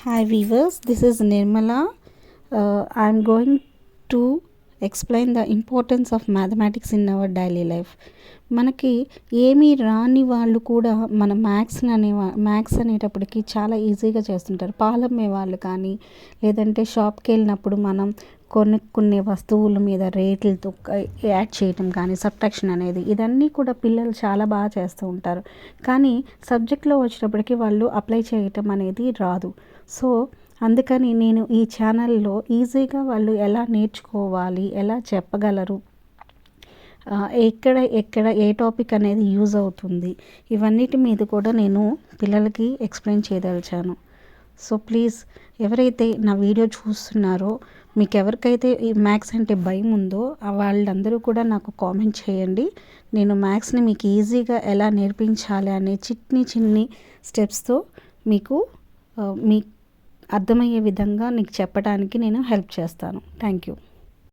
Hi viewers, this is Nirmala. I am going to explain the importance of mathematics in our daily life. మనకి ఏమీ రాని వాళ్ళు కూడా మన మ్యాథ్స్ అనేటప్పటికి చాలా ఈజీగా చేస్తుంటారు. పాలమ్మే వాళ్ళు కానీ, లేదంటే షాప్కి వెళ్ళినప్పుడు మనం కొనుక్కునే వస్తువుల మీద రేట్లతో యాడ్ చేయటం కానీ, సబ్ట్రాక్షన్ అనేది ఇదన్నీ కూడా పిల్లలు చాలా బాగా చేస్తూ ఉంటారు. కానీ సబ్జెక్ట్లో వచ్చేటప్పటికి వాళ్ళు అప్లై చేయటం అనేది రాదు. సో అందుకని నేను ఈ ఛానల్లో ఈజీగా వాళ్ళు ఎలా నేర్చుకోవాలి, ఎలా చెప్పగలరు, ఎక్కడ ఏ టాపిక్ అనేది యూజ్ అవుతుంది, ఇవన్నిటి మీద కూడా నేను పిల్లలకి ఎక్స్ప్లెయిన్ చేయదలిచాను. సో ప్లీజ్ ఎవరైతే నా వీడియో చూస్తున్నారో, మీకు ఎవరికైతే ఈ మ్యాథ్స్ అంటే భయం ఉందో వాళ్ళందరూ కూడా నాకు కామెంట్ చేయండి. నేను మ్యాథ్స్ని మీకు ఈజీగా ఎలా నేర్పించాలి అనే చిన్ని స్టెప్స్తో మీకు అర్థమయ్యే విధంగా నీకు చెప్పడానికి నేను హెల్ప్ చేస్తాను. Thank you.